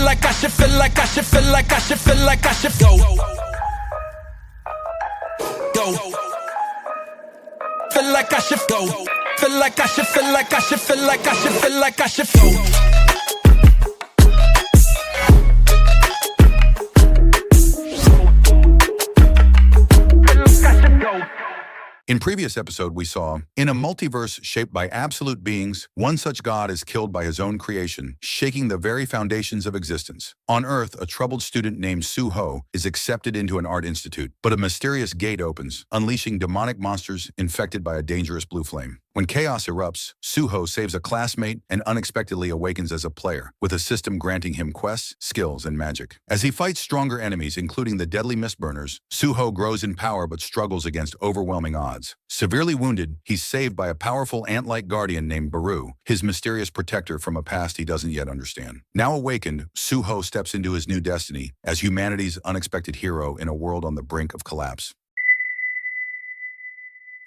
like I should feel like I should feel like I should feel like I should go. Go. Feel like I should go. Feel like I should feel like I should feel like I should feel like I should go. In previous episode, we saw, in a multiverse shaped by absolute beings, one such god is killed by his own creation, shaking the very foundations of existence. On Earth, a troubled student named Suho is accepted into an art institute, but a mysterious gate opens, unleashing demonic monsters infected by a dangerous blue flame. When chaos erupts, Suho saves a classmate and unexpectedly awakens as a player, with a system granting him quests, skills, and magic. As he fights stronger enemies, including the deadly mistburners, Suho grows in power but struggles against overwhelming odds. Severely wounded, he's saved by a powerful ant-like guardian named Baru, his mysterious protector from a past he doesn't yet understand. Now awakened, Suho steps into his new destiny as humanity's unexpected hero in a world on the brink of collapse.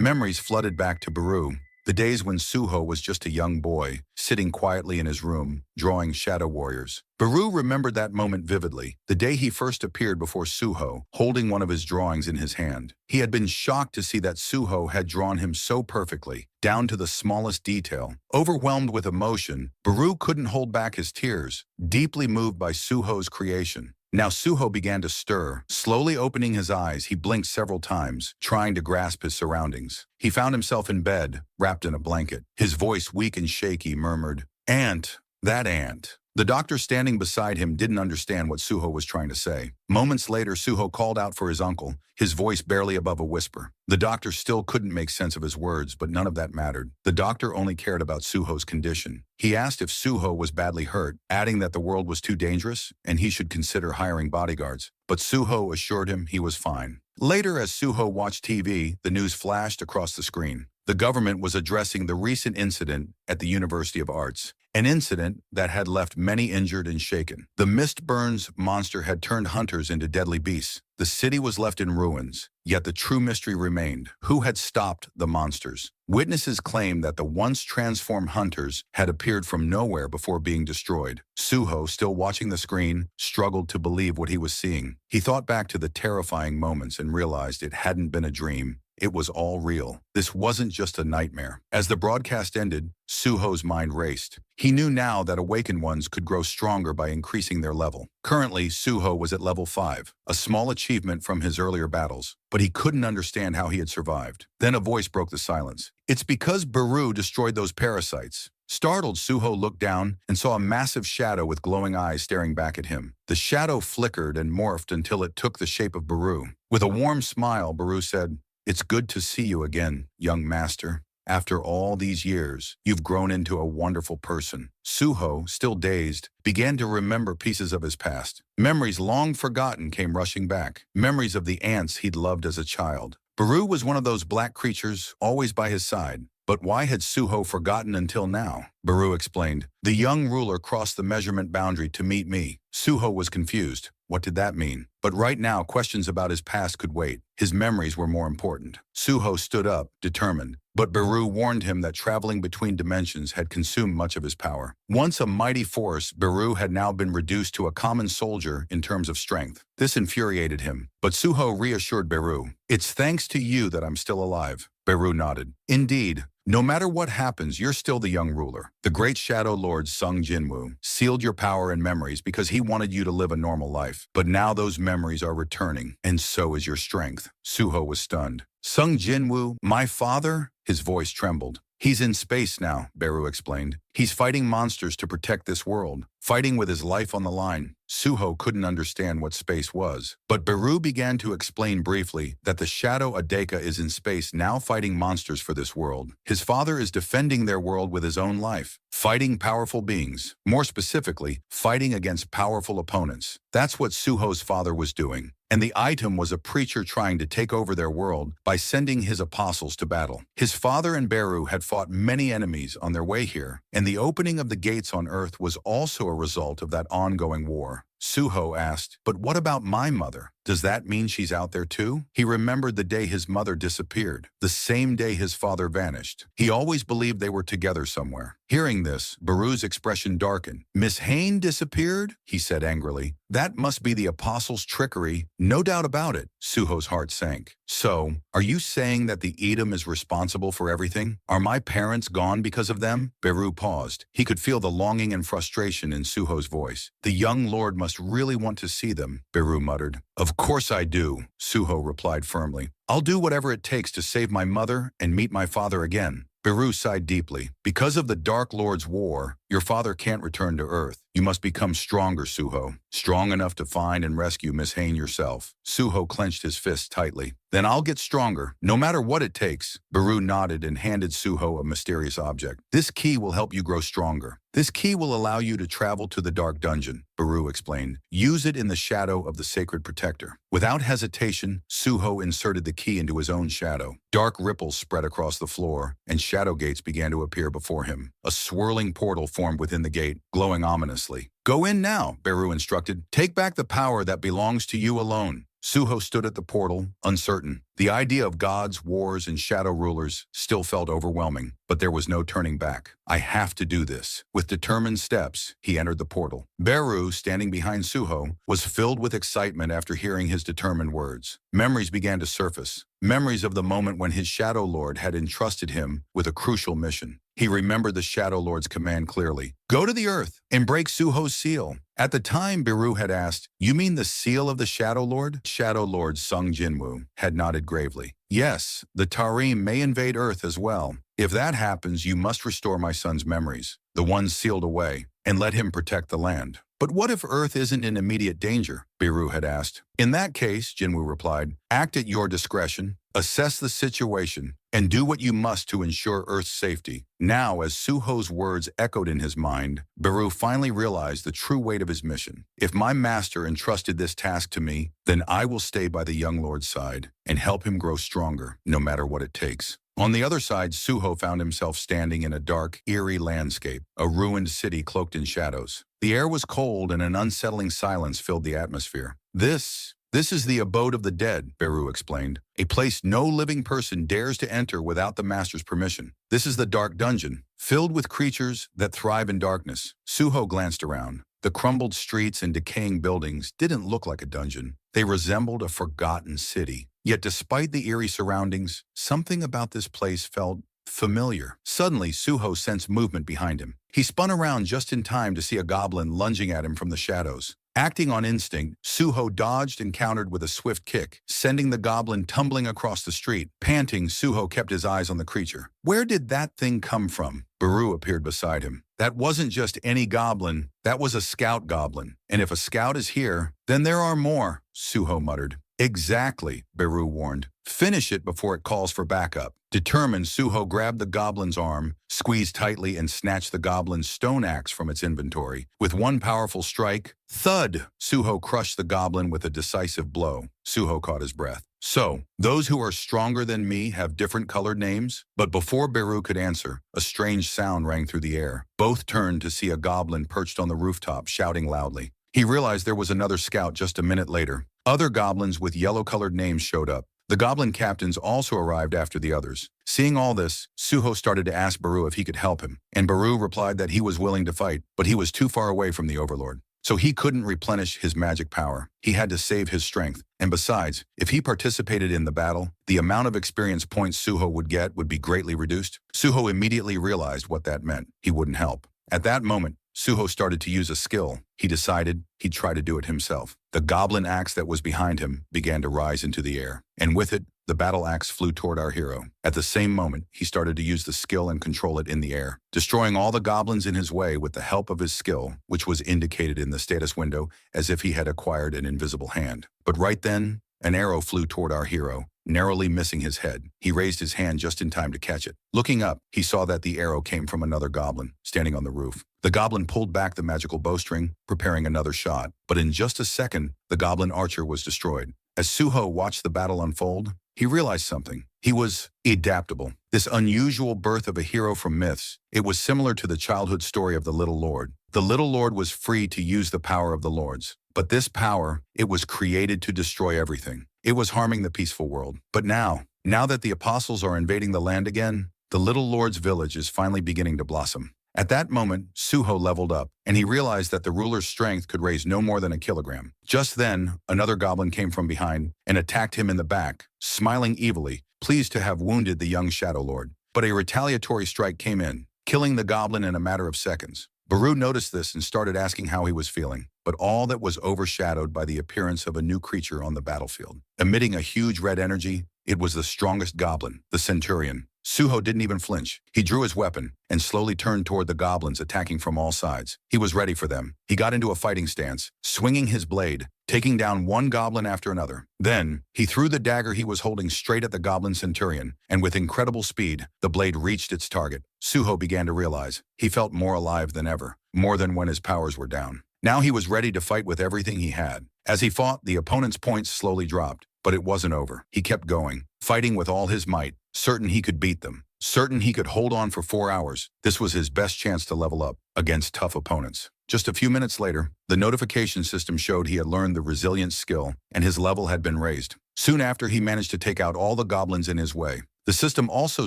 Memories flooded back to Baru. The days when Suho was just a young boy, sitting quietly in his room, drawing shadow warriors. Baru remembered that moment vividly, the day he first appeared before Suho, holding one of his drawings in his hand. He had been shocked to see that Suho had drawn him so perfectly, down to the smallest detail. Overwhelmed with emotion, Baru couldn't hold back his tears, deeply moved by Suho's creation. Now Suho began to stir. Slowly opening his eyes, he blinked several times, trying to grasp his surroundings. He found himself in bed, wrapped in a blanket. His voice, weak and shaky, murmured, "Ant, that ant." The doctor standing beside him didn't understand what Suho was trying to say. Moments later, Suho called out for his uncle, his voice barely above a whisper. The doctor still couldn't make sense of his words, but none of that mattered. The doctor only cared about Suho's condition. He asked if Suho was badly hurt, adding that the world was too dangerous and he should consider hiring bodyguards. But Suho assured him he was fine. Later, as Suho watched TV, the news flashed across the screen. The government was addressing the recent incident at the University of Arts, an incident that had left many injured and shaken. The Mistburns monster had turned hunters into deadly beasts. The city was left in ruins, yet the true mystery remained. Who had stopped the monsters? Witnesses claimed that the once transformed hunters had appeared from nowhere before being destroyed. Suho, still watching the screen, struggled to believe what he was seeing. He thought back to the terrifying moments and realized it hadn't been a dream. It was all real. This wasn't just a nightmare. As the broadcast ended, Suho's mind raced. He knew now that awakened ones could grow stronger by increasing their level. Currently, Suho was at level 5, a small achievement from his earlier battles, but he couldn't understand how he had survived. Then a voice broke the silence. "It's because Baru destroyed those parasites." Startled, Suho looked down and saw a massive shadow with glowing eyes staring back at him. The shadow flickered and morphed until it took the shape of Baru. With a warm smile, Baru said, "It's good to see you again, young master. After all these years, you've grown into a wonderful person." Suho, still dazed, began to remember pieces of his past. Memories long forgotten came rushing back. Memories of the ants he'd loved as a child. Baru was one of those black creatures always by his side. But why had Suho forgotten until now? Baru explained, "The young ruler crossed the measurement boundary to meet me." Suho was confused. What did that mean? But right now, questions about his past could wait. His memories were more important. Suho stood up, determined. But Baru warned him that traveling between dimensions had consumed much of his power. Once a mighty force, Baru had now been reduced to a common soldier in terms of strength. This infuriated him. But Suho reassured Baru, "It's thanks to you that I'm still alive." Baru nodded. "Indeed. No matter what happens, you're still the young ruler. The great Shadow Lord Sung Jin-Woo sealed your power and memories because he wanted you to live a normal life. But now those memories are returning, and so is your strength." Suho was stunned. "Sung Jin-Woo, my father?" His voice trembled. "He's in space now," Baru explained. "He's fighting monsters to protect this world, fighting with his life on the line." Suho couldn't understand what space was, but Baru began to explain briefly that the Shadow Adeka is in space now fighting monsters for this world. His father is defending their world with his own life, fighting powerful beings, more specifically, fighting against powerful opponents. That's what Suho's father was doing. And the item was a preacher trying to take over their world by sending his apostles to battle. His father and Baru had fought many enemies on their way here, and the opening of the gates on Earth was also a result of that ongoing war. Suho asked, "But what about my mother? Does that mean she's out there too?" He remembered the day his mother disappeared, the same day his father vanished. He always believed they were together somewhere. Hearing this, Baru's expression darkened. "Miss Hain disappeared?" he said angrily. "That must be the apostles' trickery. No doubt about it." Suho's heart sank. "So, are you saying that the Edom is responsible for everything? Are my parents gone because of them?" Baru paused. He could feel the longing and frustration in Suho's voice. "The young lord must really want to see them," Baru muttered. "Of course I do," Suho replied firmly. "I'll do whatever it takes to save my mother and meet my father again." Baru sighed deeply. "Because of the Dark Lord's war, your father can't return to Earth. You must become stronger, Suho. Strong enough to find and rescue Miss Hain yourself." Suho clenched his fists tightly. "Then I'll get stronger, no matter what it takes." Baru nodded and handed Suho a mysterious object. "This key will help you grow stronger. This key will allow you to travel to the Dark Dungeon," Baru explained. "Use it in the shadow of the Sacred Protector." Without hesitation, Suho inserted the key into his own shadow. Dark ripples spread across the floor, and shadow gates began to appear before him. A swirling portal formed within the gate, glowing ominously. "Go in now," Baru instructed. "Take back the power that belongs to you alone." Suho stood at the portal, uncertain. The idea of gods, wars, and shadow rulers still felt overwhelming, but there was no turning back. "I have to do this." With determined steps, he entered the portal. Baru, standing behind Suho, was filled with excitement after hearing his determined words. Memories began to surface. Memories of the moment when his Shadow Lord had entrusted him with a crucial mission. He remembered the Shadow Lord's command clearly. "Go to the Earth and break Suho's seal." At the time, Baru had asked, "You mean the seal of the Shadow Lord?" Shadow Lord Sung Jin-Woo had nodded gravely. "Yes, the Tarim may invade Earth as well. If that happens, you must restore my son's memories, the ones sealed away, and let him protect the land." "But what if Earth isn't in immediate danger?" Baru had asked. "In that case," Jin-Woo replied, "act at your discretion. Assess the situation, and do what you must to ensure Earth's safety." Now, as Suho's words echoed in his mind, Baru finally realized the true weight of his mission. "If my master entrusted this task to me, then I will stay by the young lord's side and help him grow stronger, no matter what it takes." On the other side, Suho found himself standing in a dark, eerie landscape, a ruined city cloaked in shadows. The air was cold and an unsettling silence filled the atmosphere. This is the abode of the dead," Baru explained. "A place no living person dares to enter without the master's permission. This is the Dark Dungeon, filled with creatures that thrive in darkness." Suho glanced around. The crumbled streets and decaying buildings didn't look like a dungeon. They resembled a forgotten city. Yet despite the eerie surroundings, something about this place felt familiar. Suddenly, Suho sensed movement behind him. He spun around just in time to see a goblin lunging at him from the shadows. Acting on instinct, Suho dodged and countered with a swift kick, sending the goblin tumbling across the street. Panting, Suho kept his eyes on the creature. Where did that thing come from? Baru appeared beside him. That wasn't just any goblin, that was a scout goblin. And if a scout is here, then there are more, Suho muttered. "Exactly," Baru warned. "Finish it before it calls for backup." Determined, Suho grabbed the goblin's arm, squeezed tightly, and snatched the goblin's stone axe from its inventory. With one powerful strike, thud! Suho crushed the goblin with a decisive blow. Suho caught his breath. "So, those who are stronger than me have different colored names?" But before Baru could answer, a strange sound rang through the air. Both turned to see a goblin perched on the rooftop, shouting loudly. He realized there was another scout just a minute later. Other goblins with yellow-colored names showed up. The goblin captains also arrived after the others. Seeing all this, Suho started to ask Baru if he could help him, and Baru replied that he was willing to fight, but he was too far away from the Overlord. So he couldn't replenish his magic power. He had to save his strength. And besides, if he participated in the battle, the amount of experience points Suho would get would be greatly reduced. Suho immediately realized what that meant. He wouldn't help. At that moment, Suho started to use a skill. He decided he'd try to do it himself. The goblin axe that was behind him began to rise into the air, and with it, the battle axe flew toward our hero. At the same moment, he started to use the skill and control it in the air, destroying all the goblins in his way with the help of his skill, which was indicated in the status window as if he had acquired an invisible hand. But right then, an arrow flew toward our hero, narrowly missing his head. He raised his hand just in time to catch it. Looking up, he saw that the arrow came from another goblin, standing on the roof. The goblin pulled back the magical bowstring, preparing another shot. But in just a second, the goblin archer was destroyed. As Suho watched the battle unfold, he realized something. He was adaptable. This unusual birth of a hero from myths, it was similar to the childhood story of the Little Lord. The Little Lord was free to use the power of the Lords. But this power, it was created to destroy everything. It was harming the peaceful world. But now that the apostles are invading the land again, the Little Lord's village is finally beginning to blossom. At that moment, Suho leveled up, and he realized that the ruler's strength could raise no more than a kilogram. Just then, another goblin came from behind and attacked him in the back, smiling evilly, pleased to have wounded the young Shadow Lord. But a retaliatory strike came in, killing the goblin in a matter of seconds. Baru noticed this and started asking how he was feeling, but all that was overshadowed by the appearance of a new creature on the battlefield. Emitting a huge red energy, it was the strongest goblin, the Centurion. Suho didn't even flinch. He drew his weapon and slowly turned toward the goblins attacking from all sides. He was ready for them. He got into a fighting stance, swinging his blade, taking down one goblin after another. Then, he threw the dagger he was holding straight at the goblin Centurion, and with incredible speed, the blade reached its target. Suho began to realize he felt more alive than ever, more than when his powers were down. Now he was ready to fight with everything he had. As he fought, the opponent's points slowly dropped. But it wasn't over. He kept going, fighting with all his might, certain he could beat them, certain he could hold on for 4 hours. This was his best chance to level up against tough opponents. Just a few minutes later, the notification system showed he had learned the resilience skill, and his level had been raised. Soon after, he managed to take out all the goblins in his way. The system also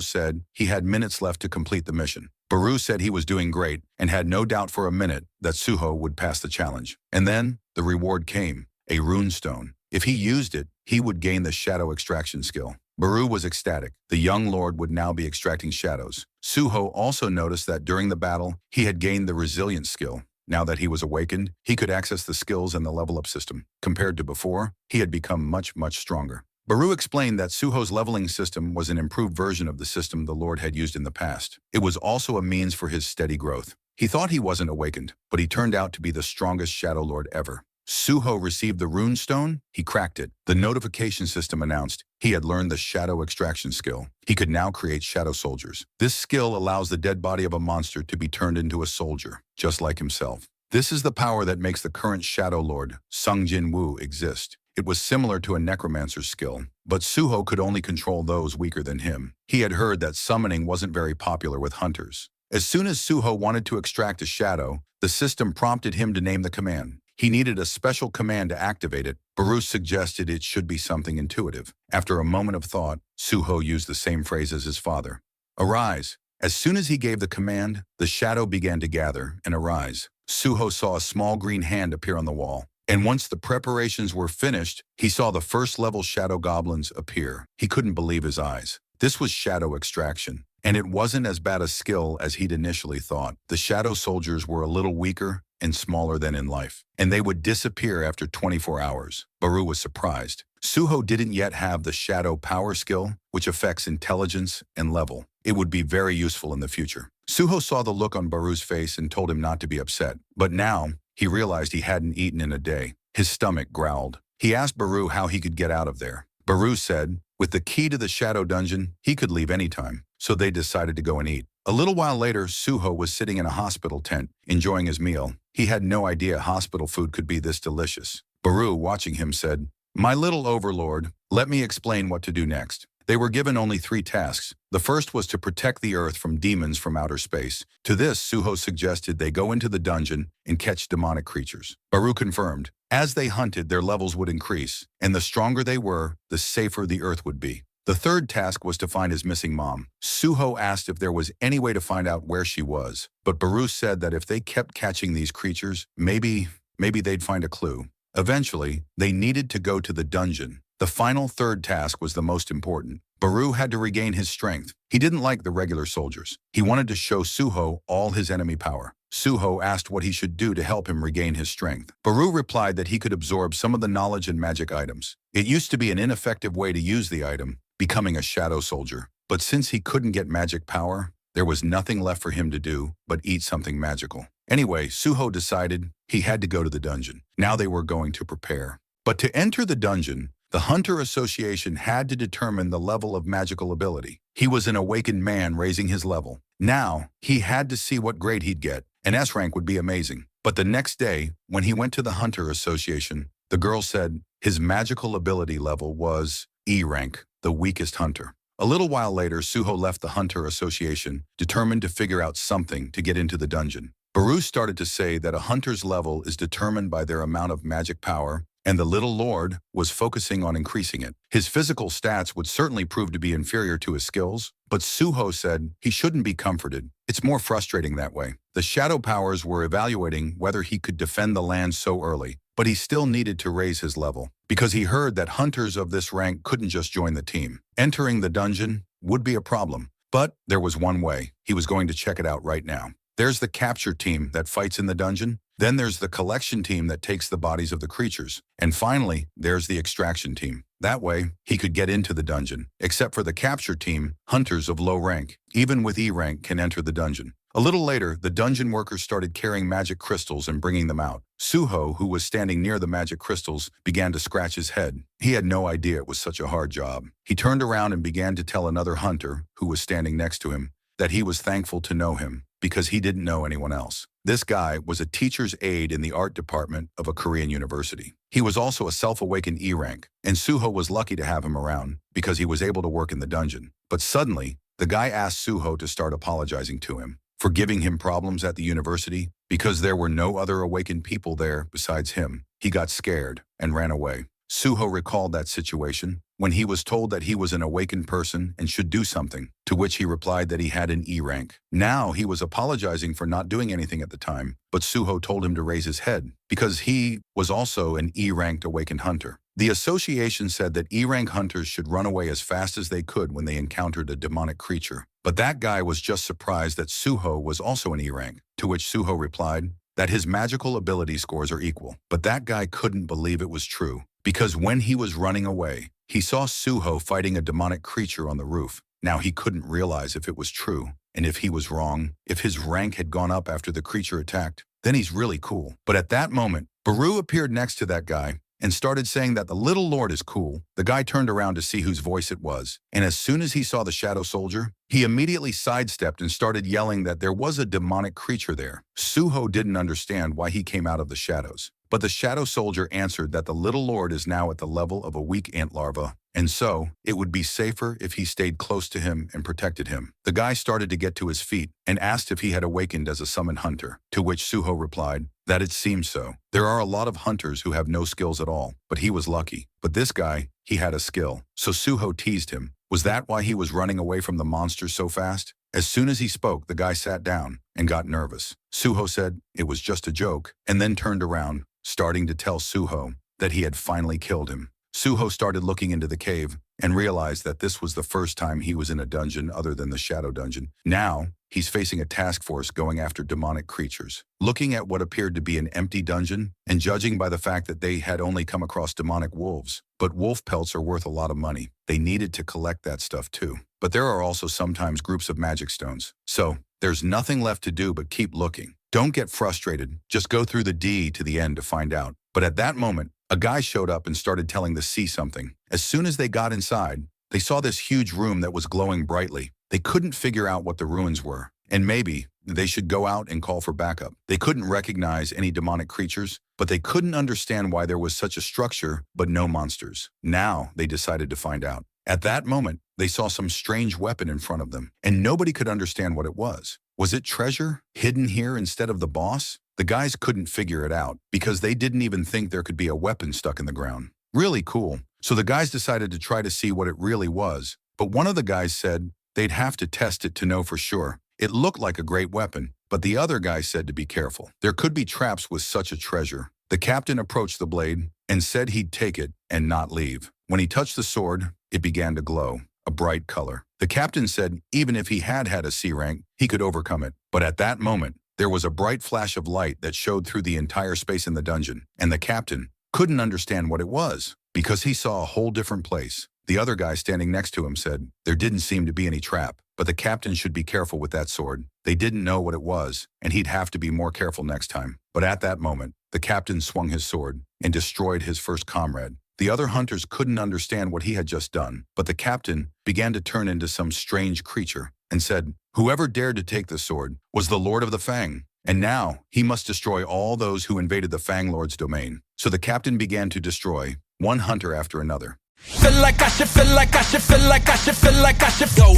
said he had minutes left to complete the mission. Baru said he was doing great and had no doubt for a minute that Suho would pass the challenge. And then, the reward came, a rune stone. If he used it, he would gain the shadow extraction skill. Baru was ecstatic. The young lord would now be extracting shadows. Suho also noticed that during the battle, he had gained the resilience skill. Now that he was awakened, he could access the skills in the level-up system. Compared to before, he had become much stronger. Baru explained that Suho's leveling system was an improved version of the system the Lord had used in the past. It was also a means for his steady growth. He thought he wasn't awakened, but he turned out to be the strongest Shadow Lord ever. Suho received the rune stone, he cracked it. The notification system announced he had learned the shadow extraction skill. He could now create shadow soldiers. This skill allows the dead body of a monster to be turned into a soldier, just like himself. This is the power that makes the current Shadow Lord, Jin-Woo, exist. It was similar to a necromancer's skill, but Suho could only control those weaker than him. He had heard that summoning wasn't very popular with hunters. As soon as Suho wanted to extract a shadow, the system prompted him to name the command. He needed a special command to activate it. Baru suggested it should be something intuitive. After a moment of thought, Suho used the same phrase as his father. Arise. As soon as he gave the command, the shadow began to gather and arise. Suho saw a small green hand appear on the wall. And once the preparations were finished, he saw the first-level shadow goblins appear. He couldn't believe his eyes. This was shadow extraction. And it wasn't as bad a skill as he'd initially thought. The shadow soldiers were a little weaker and smaller than in life, and they would disappear after 24 hours. Baru was surprised. Suho didn't yet have the shadow power skill, which affects intelligence and level. It would be very useful in the future. Suho saw the look on Baru's face and told him not to be upset. But now, he realized he hadn't eaten in a day. His stomach growled. He asked Baru how he could get out of there. Baru said, with the key to the shadow dungeon, he could leave anytime. So they decided to go and eat. A little while later, Suho was sitting in a hospital tent, enjoying his meal. He had no idea hospital food could be this delicious. Baru, watching him, said, "My little overlord, let me explain what to do next." They were given only 3 tasks. The first was to protect the earth from demons from outer space. To this, Suho suggested they go into the dungeon and catch demonic creatures. Baru confirmed. As they hunted, their levels would increase, and the stronger they were, the safer the earth would be. The third task was to find his missing mom. Suho asked if there was any way to find out where she was, but Baru said that if they kept catching these creatures, maybe they'd find a clue. Eventually, they needed to go to the dungeon. The final third task was the most important. Baru had to regain his strength. He didn't like the regular soldiers. He wanted to show Suho all his enemy power. Suho asked what he should do to help him regain his strength. Baru replied that he could absorb some of the knowledge and magic items. It used to be an ineffective way to use the item, becoming a shadow soldier. But since he couldn't get magic power, there was nothing left for him to do but eat something magical. Anyway, Suho decided he had to go to the dungeon. Now they were going to prepare. But to enter the dungeon, the Hunter Association had to determine the level of magical ability. He was an awakened man raising his level. Now, he had to see what grade he'd get. An S rank would be amazing. But the next day, when he went to the Hunter Association, the girl said his magical ability level was E rank, the weakest hunter. A little while later, Suho left the Hunter Association, determined to figure out something to get into the dungeon. Baru started to say that a hunter's level is determined by their amount of magic power, and the little lord was focusing on increasing it. His physical stats would certainly prove to be inferior to his skills, but Suho said he shouldn't be comforted. It's more frustrating that way. The shadow powers were evaluating whether he could defend the land so early, but he still needed to raise his level, because he heard that hunters of this rank couldn't just join the team. Entering the dungeon would be a problem, but there was one way. He was going to check it out right now. There's the capture team that fights in the dungeon. Then there's the collection team that takes the bodies of the creatures. And finally, there's the extraction team. That way, he could get into the dungeon. Except for the capture team, hunters of low rank, even with E rank, can enter the dungeon. A little later, the dungeon workers started carrying magic crystals and bringing them out. Suho, who was standing near the magic crystals, began to scratch his head. He had no idea it was such a hard job. He turned around and began to tell another hunter, who was standing next to him, that he was thankful to know him, because he didn't know anyone else. This guy was a teacher's aide in the art department of a Korean university. He was also a self-awakened E rank, and Suho was lucky to have him around because he was able to work in the dungeon. But suddenly, the guy asked Suho to start apologizing to him for giving him problems at the university because there were no other awakened people there besides him. He got scared and ran away. Suho recalled that situation when he was told that he was an awakened person and should do something, to which he replied that he had an E rank. Now he was apologizing for not doing anything at the time, but Suho told him to raise his head because he was also an E-ranked awakened hunter. The association said that E-rank hunters should run away as fast as they could when they encountered a demonic creature. But that guy was just surprised that Suho was also an E-rank, to which Suho replied that his magical ability scores are equal. But that guy couldn't believe it was true, because when he was running away, he saw Suho fighting a demonic creature on the roof. Now he couldn't realize if it was true, and if he was wrong, if his rank had gone up after the creature attacked, then he's really cool. But at that moment, Baru appeared next to that guy and started saying that the little lord is cool. The guy turned around to see whose voice it was, and as soon as he saw the shadow soldier, he immediately sidestepped and started yelling that there was a demonic creature there. Suho didn't understand why he came out of the shadows, but the shadow soldier answered that the little lord is now at the level of a weak ant larva, and so it would be safer if he stayed close to him and protected him. The guy started to get to his feet and asked if he had awakened as a summoned hunter, to which Suho replied that it seems so. There are a lot of hunters who have no skills at all, but he was lucky. But this guy, he had a skill. So Suho teased him. Was that why he was running away from the monsters so fast? As soon as he spoke, the guy sat down and got nervous. Suho said it was just a joke, and then turned around, starting to tell Suho that he had finally killed him. Suho started looking into the cave and realized that this was the first time he was in a dungeon other than the shadow dungeon. Now, he's facing a task force going after demonic creatures. Looking at what appeared to be an empty dungeon, and judging by the fact that they had only come across demonic wolves, but wolf pelts are worth a lot of money. They needed to collect that stuff too. But there are also sometimes groups of magic stones. So, there's nothing left to do but keep looking. Don't get frustrated. Just go through the D to the end to find out. But at that moment, a guy showed up and started telling the C something. As soon as they got inside, they saw this huge room that was glowing brightly. They couldn't figure out what the ruins were, and maybe they should go out and call for backup. They couldn't recognize any demonic creatures, but they couldn't understand why there was such a structure but no monsters. Now they decided to find out. At that moment, they saw some strange weapon in front of them, and nobody could understand what it was. Was it treasure hidden here instead of the boss? The guys couldn't figure it out because they didn't even think there could be a weapon stuck in the ground. Really cool. So the guys decided to try to see what it really was, but one of the guys said they'd have to test it to know for sure. It looked like a great weapon, but the other guy said to be careful. There could be traps with such a treasure. The captain approached the blade and said he'd take it and not leave. When he touched the sword, it began to glow, a bright color. The captain said even if he had had a C rank, he could overcome it. But at that moment, there was a bright flash of light that showed through the entire space in the dungeon, and the captain couldn't understand what it was because he saw a whole different place. The other guy standing next to him said there didn't seem to be any trap, but the captain should be careful with that sword. They didn't know what it was, and he'd have to be more careful next time. But at that moment, the captain swung his sword and destroyed his first comrade. The other hunters couldn't understand what he had just done, but the captain began to turn into some strange creature and said, whoever dared to take the sword was the Lord of the Fang, and now he must destroy all those who invaded the Fang Lord's domain. So the captain began to destroy one hunter after another. Feel like I should, feel like I should, feel like I should, feel like I should go.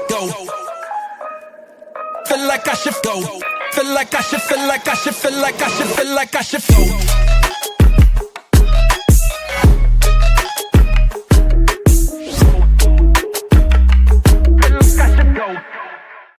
Go. Feel like I should go. Feel like I should, feel like I should, feel like I should, feel like I should go.